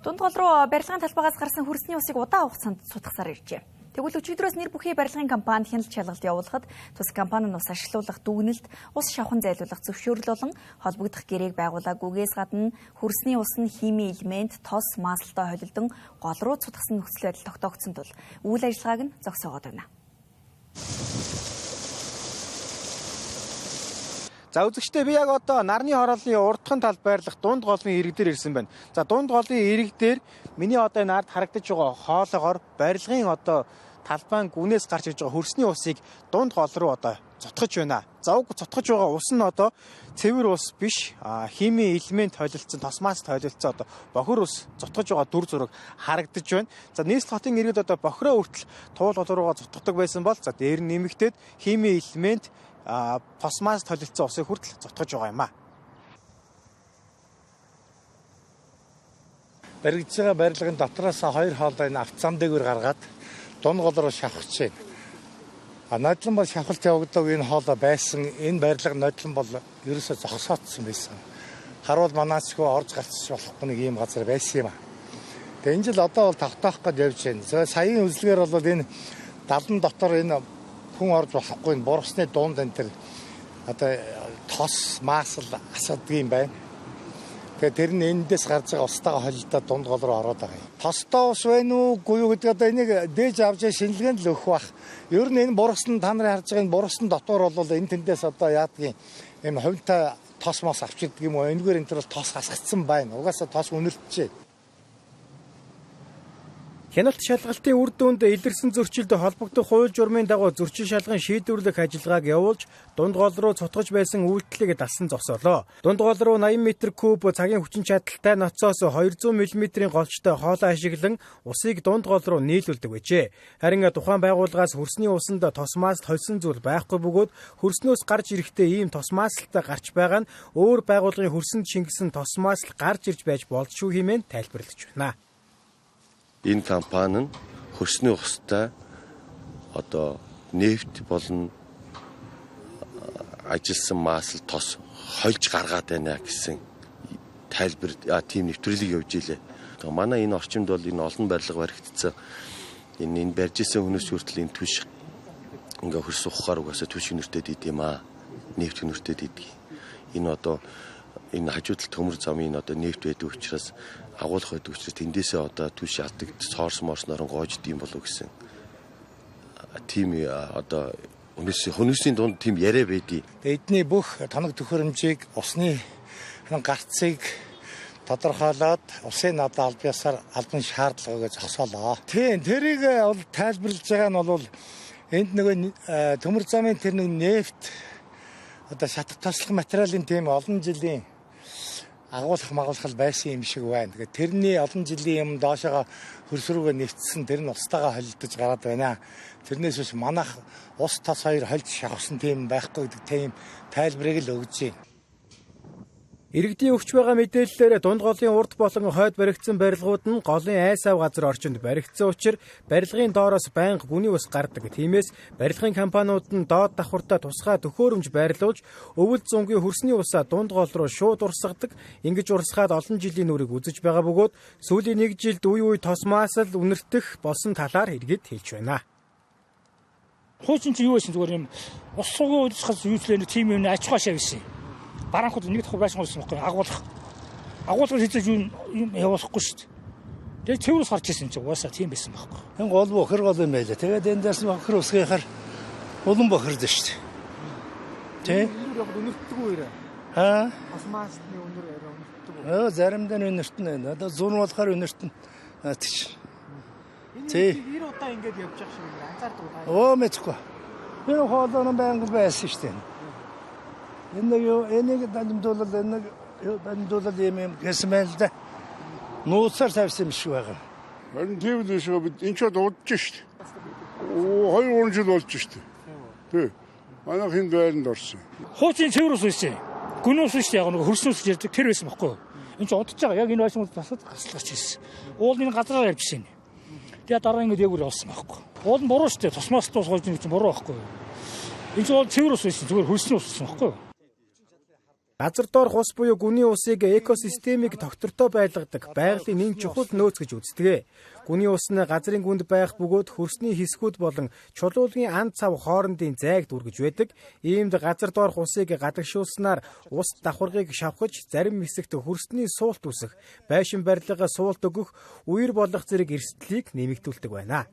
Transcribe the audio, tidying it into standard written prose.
Дунд гол руу барилгын талбайгаас гарсан хөрсний усыг удаан хугацаанд сутгасаар иржээ. Тэгвэл өчигдрөөс нэр бүхий барилгын компанид хяналт шалгалт явуулахад тус компани нь ус ашиглуулах дүгнэлт, ус шавхан зайлуулах зөвшөөрөл болон холбогдох гэрээг байгуулаагүйгээс гадна хөрсний ус нь химийн элемент, тос, маасалтай холилдон гол руу цутгасан нөхцөл байдал тогтоогдсон тул үйл ажиллагааг нь зогсоогоод байна. За үзэгчдээ би яг одоо нарны хорооллын урдхан талд байрлах дунд голын ирэг дээр ирсэн байна. За дунд голын ирэг дээр миний одоо энэ ард харагдаж байгаа хоолоогоор барилгын одоо талбайн гүнээс гарч иж байгаа хөрсний усыг дунд гол руу одоо цутгаж байна. За уг цутгаж байгаа ус нь одоо цэвэр ус биш, химийн элемент холилдсон, тосмаас холилдсон одоо бохир ус цутгаж байгаа дүр зураг харагдаж байна. За нийслэл хотын иргэд одоо бохироо хүртэл туул гол руугаа цутгадаг байсан бол за дээр нь нэмэгдээд химийн элемент тосмаас толилцсон усыг хүртэл цутгаж байгаа юм а. Баригдж байгаа барилгын дотроос хоёр хоолой энэ автозам дээгүүр гаргаад дунд гол руу шавхаж байна. Нодлон бол шавхалт явагдлаг энэ хоолой байсан. Энэ барилга нодлон бол ерөөсөө зогсоодсон байсан. Харуул манаасгүй орж гарч болохгүй нэг ийм газар байсан юм а. Тэгээ энэ жил одоо бол тогтоох гэж явж байна. Саяын үзлэгээр бол энэ далан дотор энэ хүн орж болохгүй энэ бургасны дунд энэ төр одоо тос маасал асуудаг юм байна. Тэгэхээр тэр нь эндээс гарч байгаа устгаа холилдоо дунд гол руу ороод байгаа юм. Тостой ус байна уугүй юу гэдэг одоо энийг дээж авч шинжилгээнд л өгөх бах. Ер нь энэ бургасан та нарын харж байгаа энэ бургасан дотор бол энэ тэндээс одоо яадгийн юм хувьтай тос мос авчирдаг юм уу? Энэгээр энэ төр бол тос хасагдсан байна. Угаасаа тос үнэртжээ. Хяналт шалгалтын үр дүнд илэрсэн зөрчилд холбогдох хууль журмын дагуу зөрчил шалган шийдвэрлэх ажиллагааг явуулж дунд гол руу цутгаж байсан үйлдэлийг дасан зогсоолоо. Дунд гол руу 80 м3 цагийн хүчин чадалтай ноцоос 200 мм-ийн голчтой хоолой ашиглан усыг дунд гол руу нийлүүлдэг байжээ. Харин тухайн байгууллагаас хөрсний усанд тосмаас холсон зүйл байхгүй бөгөөд хөрснөөс гарч ирэхдээ ийм тосмаасалтай гарч байгаа нь өөр байгууллагын хөрсөнд шингэсэн тосмаасал гарч ирж байж болзошгүй хэмээн тайлбарлаж байна. Энэ компани нь хөрсний устай одоо нефть болон ажилласан маасал тос хольж гаргаад байна гэсэн тайлбар тийм нэвтрүүлэг явж илээ. Манай энэ орчимд бол энэ олон барилга баригдсан. Энэ барьж исэн хүмүүс хүртэл энэ түш ингээ хөрс ухахаар угаасаа түш хөнөртөд идэм аа. Нефть хөнөртөд идэг. Энэ одоо энэ хажуудал төмөр замын одоо нефть байдаг учраас агуулах байдаг учраас тэндээсээ одоо түш ялдаг соорс морсноор гоожд юм болов гэсэн. Тийм одоо хүмүүсийн дунд тийм яриа байдий. Эдний бүх тоног төхөөрөмжийг усны гарцыг тодорхойлоод усын надад албаасаар албан шаардлагыг зогсоолоо. Тийм тэрийг бол тайлбарлаж байгаа нь бол энд нөгөө төмөр замын тэр нэг нефть одоо шатах тослох материалын тийм олон жилийн агуулах байсан юм шиг байна. Тэгэхээр тэрний олон жилийн юм доошоо хөрс рүүгээ нэвтсэн тэр нь устдаагаа холилдож гараад байна. Тэрнээс биш манайх ус тос хоёр холж шавсан тийм байхгүй гэдэг тийм тайлбарыг л өгч байна. Иргэдийн өгч байгаа мэдээллээр дунд голын урд болон хойд баригдсан барилгууд нь голын айсав газар орчинд баригдсан учраас барилгын доороос байнга бүний ус гардаг. Тиймээс барилгын компаниуд нь доод давхуртаа тусгай төхөөрөмж байрлуулж өвөл зунгийн хөрсний усаа дунд гол руу шууд урсгадаг. Ингэж урсгаад олон жилийн нүрийг үзэж байгаа бөгөөд сүүлийн нэг жилд үе тосмаасал үнэртэх болсон талаар иргэд хэлж байна. Хуучин чи юу байсан зүгээр юм ус суугийн удирдахаас юучлээ тийм юм аж ахуй шавьсан. Баранхууд нэг дахь байшин болсон байхгүй агуулгыг хийж юм явуулахгүй шүү дээ. Тэгээ цэврээс харж ирсэн чинь угаасаа тийм байсан байхгүй. Энэ гол бохир гол юм байлаа. Тэгээд эндээс бохир усгийнхаар улан бохирд шүү дээ. Тэ? Үнэртдэг үү ирээ? Тосмаасны үнэр арай үнэртдэг үү? Заримдаа үнэртэн байна. Одоо зүүн болохоор үнэртэн. Тийш. Энэ 90 удаа ингэж явж байгаа шиг анзаардаг. Мэдхгүй. Энэ хоолой байнга байсан шүү дээ. Энийг дамжуулал юм гэсэн байл да. Нууцаар тавьсан юм шиг байгаа. Харин тийм л шүү бид энэ ч удаж шүү дээ. 2 жил болж шүү дээ. Тий. Манай хин дайранд орсон. Хуучин цэвэр ус байсан. Гүн ус шүү дээ. Яг нэг хөрснөөс ярьдаг тэр байсан байхгүй юу? Энд ч удаж байгаа. Яг энэ байшин басаад гарч ирсэн. Уул энэ газараар явж шин. Тэгээ дараа ингэ дээгүүр явсан байхгүй юу? Уул нь буруу шүү дээ. Тосмоос тусгаж нэг чинь буруу байхгүй юу? Энэ ч бол цэвэр ус байсан. Зүгээр хөрсний ус байсан байхгүй юу? Газар доорх ус буюу гүний усыг экосистемийг тогтвортой байлгадаг байгалийн нэг чухал нөөц гэж үздэг. Гүний ус нь газрын гүнд байх бөгөөд хөрсний хэсгүүд болон чулуулгын ан цав хоорондын зайг дүргэж байдаг. Иймд газар доорх усыг гадагшуулснаар ус давхаргыг шавхаж зарим хэсэгт хөрсний суулт үүсэх, байшин барилга суулт өгөх, үер болох зэрэг эрсдлийг нэмэгдүүлдэг байна.